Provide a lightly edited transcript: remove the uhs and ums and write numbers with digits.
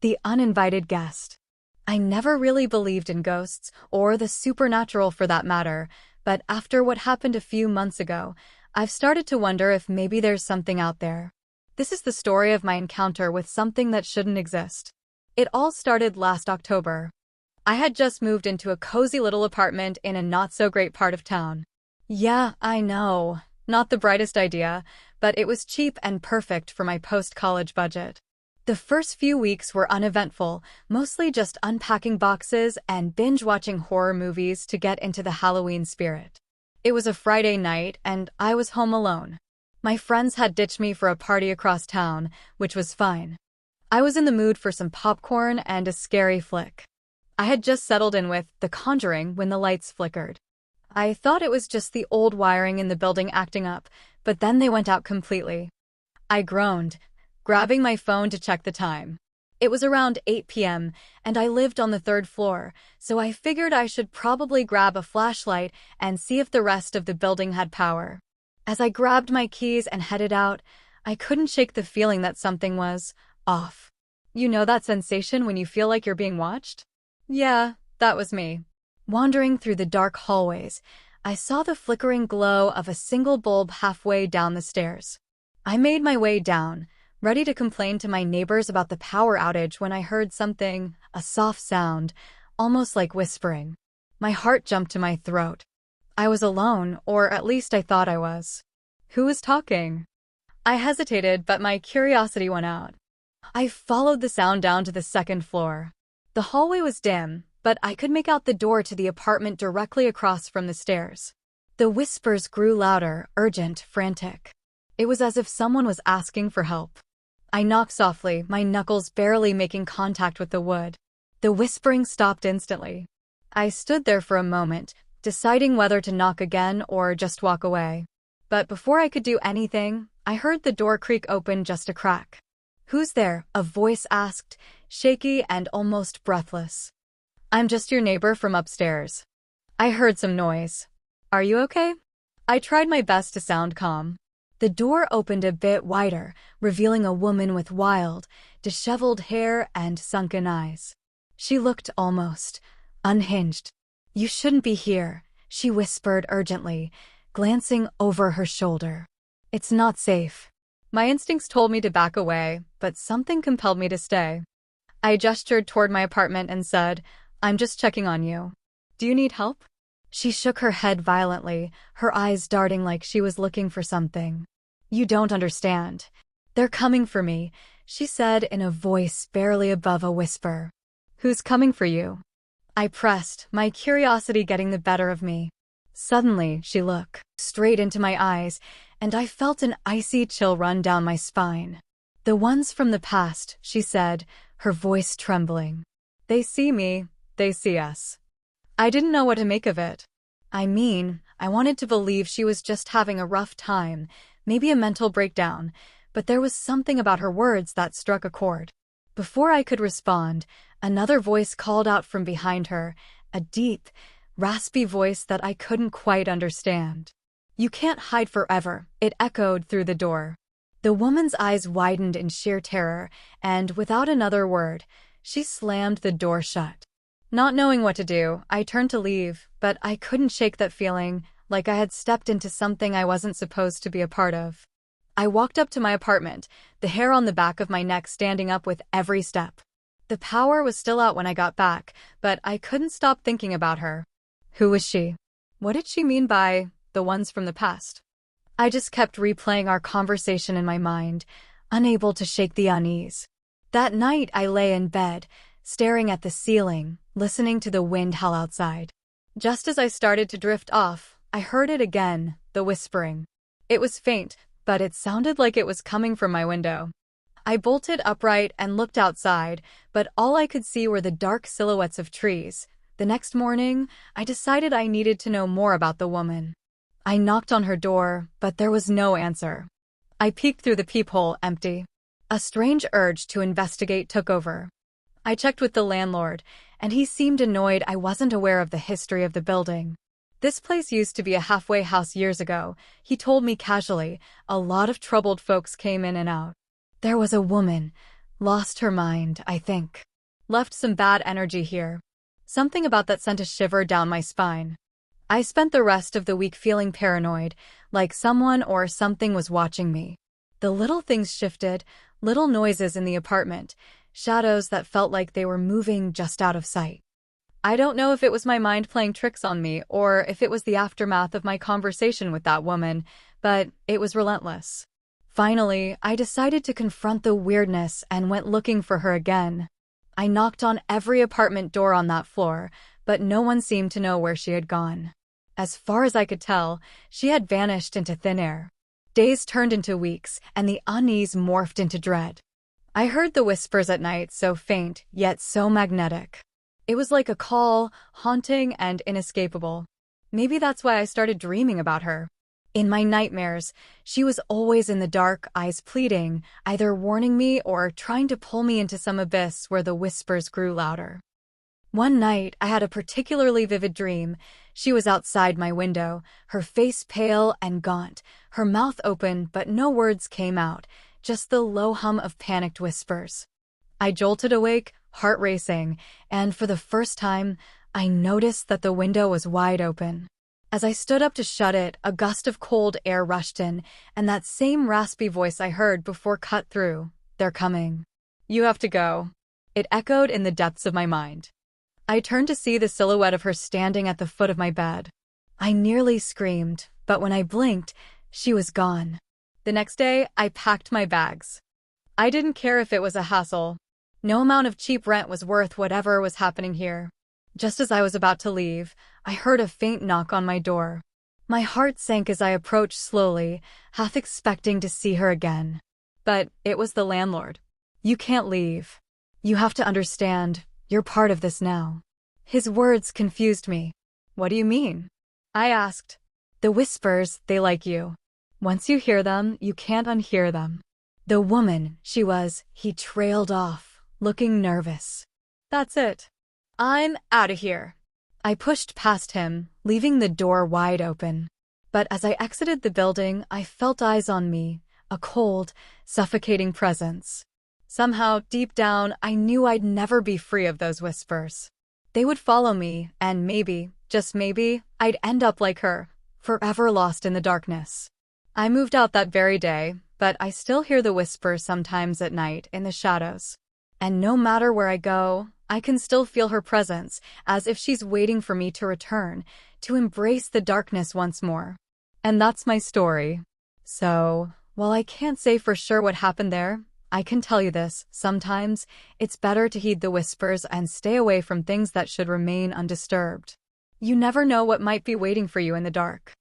The Uninvited Guest. I never really believed in ghosts, or the supernatural for that matter, but after what happened a few months ago, I've started to wonder if maybe there's something out there. This is the story of my encounter with something that shouldn't exist. It all started last October. I had just moved into a cozy little apartment in a not-so-great part of town. Yeah, I know, not the brightest idea, but it was cheap and perfect for my post-college budget. The first few weeks were uneventful, mostly just unpacking boxes and binge-watching horror movies to get into the Halloween spirit. It was a Friday night, and I was home alone. My friends had ditched me for a party across town, which was fine. I was in the mood for some popcorn and a scary flick. I had just settled in with The Conjuring when the lights flickered. I thought it was just the old wiring in the building acting up, but then they went out completely. I groaned, grabbing my phone to check the time. It was around 8 p.m., and I lived on the third floor, so I figured I should probably grab a flashlight and see if the rest of the building had power. As I grabbed my keys and headed out, I couldn't shake the feeling that something was off. You know that sensation when you feel like you're being watched? Yeah, that was me. Wandering through the dark hallways, I saw the flickering glow of a single bulb halfway down the stairs. I made my way down, ready to complain to my neighbors about the power outage when I heard something, a soft sound, almost like whispering. My heart jumped to my throat. I was alone, or at least I thought I was. Who was talking? I hesitated, but my curiosity won out. I followed the sound down to the second floor. The hallway was dim, but I could make out the door to the apartment directly across from the stairs. The whispers grew louder, urgent, frantic. It was as if someone was asking for help. I knocked softly, my knuckles barely making contact with the wood. The whispering stopped instantly. I stood there for a moment, deciding whether to knock again or just walk away. But before I could do anything, I heard the door creak open just a crack. "Who's there?" a voice asked, shaky and almost breathless. "I'm just your neighbor from upstairs." I heard some noise. "Are you okay?" I tried my best to sound calm. The door opened a bit wider, revealing a woman with wild, disheveled hair and sunken eyes. She looked almost unhinged. "You shouldn't be here," she whispered urgently, glancing over her shoulder. "It's not safe." My instincts told me to back away, but something compelled me to stay. I gestured toward my apartment and said, "I'm just checking on you. Do you need help?" She shook her head violently, her eyes darting like she was looking for something. "You don't understand. They're coming for me," she said in a voice barely above a whisper. "Who's coming for you?" I pressed, my curiosity getting the better of me. Suddenly, she looked straight into my eyes, and I felt an icy chill run down my spine. "The ones from the past," she said, her voice trembling. "They see me, they see us." I didn't know what to make of it. I wanted to believe she was just having a rough time, maybe a mental breakdown, but there was something about her words that struck a chord. Before I could respond, another voice called out from behind her, a deep, raspy voice that I couldn't quite understand. "You can't hide forever," it echoed through the door. The woman's eyes widened in sheer terror, and without another word, she slammed the door shut. Not knowing what to do, I turned to leave, but I couldn't shake that feeling, like I had stepped into something I wasn't supposed to be a part of. I walked up to my apartment, the hair on the back of my neck standing up with every step. The power was still out when I got back, but I couldn't stop thinking about her. Who was she? What did she mean by the ones from the past? I just kept replaying our conversation in my mind, unable to shake the unease. That night I lay in bed, staring at the ceiling, listening to the wind howl outside. Just as I started to drift off, I heard it again, the whispering. It was faint, but it sounded like it was coming from my window. I bolted upright and looked outside, but all I could see were the dark silhouettes of trees. The next morning, I decided I needed to know more about the woman. I knocked on her door, but there was no answer. I peeked through the peephole, empty. A strange urge to investigate took over. I checked with the landlord, and he seemed annoyed I wasn't aware of the history of the building. "This place used to be a halfway house years ago," he told me casually. "A lot of troubled folks came in and out. There was a woman, Lost her mind, I think. Left some bad energy here. Something about that sent a shiver down my spine. I spent the rest of the week feeling paranoid, like someone or something was watching me. The little things shifted, little noises in the apartment, shadows that felt like they were moving just out of sight. I don't know if it was my mind playing tricks on me or if it was the aftermath of my conversation with that woman, but it was relentless. Finally, I decided to confront the weirdness and went looking for her again. I knocked on every apartment door on that floor, but no one seemed to know where she had gone. As far as I could tell, she had vanished into thin air. Days turned into weeks, and the unease morphed into dread. I heard the whispers at night, so faint, yet so magnetic. It was like a call, haunting and inescapable. Maybe that's why I started dreaming about her. In my nightmares, she was always in the dark, eyes pleading, either warning me or trying to pull me into some abyss where the whispers grew louder. One night, I had a particularly vivid dream. She was outside my window, her face pale and gaunt, her mouth open, but no words came out, just the low hum of panicked whispers. I jolted awake, heart racing, and for the first time, I noticed that the window was wide open. As I stood up to shut it, a gust of cold air rushed in, and that same raspy voice I heard before cut through. "They're coming. You have to go." It echoed in the depths of my mind. I turned to see the silhouette of her standing at the foot of my bed. I nearly screamed, but when I blinked, she was gone. The next day, I packed my bags. I didn't care if it was a hassle. No amount of cheap rent was worth whatever was happening here. Just as I was about to leave, I heard a faint knock on my door. My heart sank as I approached slowly, half expecting to see her again. But it was the landlord. "You can't leave. You have to understand, you're part of this now." His words confused me. "What do you mean?" I asked. "The whispers, they like you. Once you hear them, you can't unhear them." The woman, he trailed off, looking nervous. "That's it. I'm out of here." I pushed past him, leaving the door wide open. But as I exited the building, I felt eyes on me, a cold, suffocating presence. Somehow, deep down, I knew I'd never be free of those whispers. They would follow me, and maybe, just maybe, I'd end up like her, forever lost in the darkness. I moved out that very day, but I still hear the whispers sometimes at night in the shadows. And no matter where I go, I can still feel her presence, as if she's waiting for me to return, to embrace the darkness once more. And that's my story. So, while I can't say for sure what happened there, I can tell you this: sometimes it's better to heed the whispers and stay away from things that should remain undisturbed. You never know what might be waiting for you in the dark.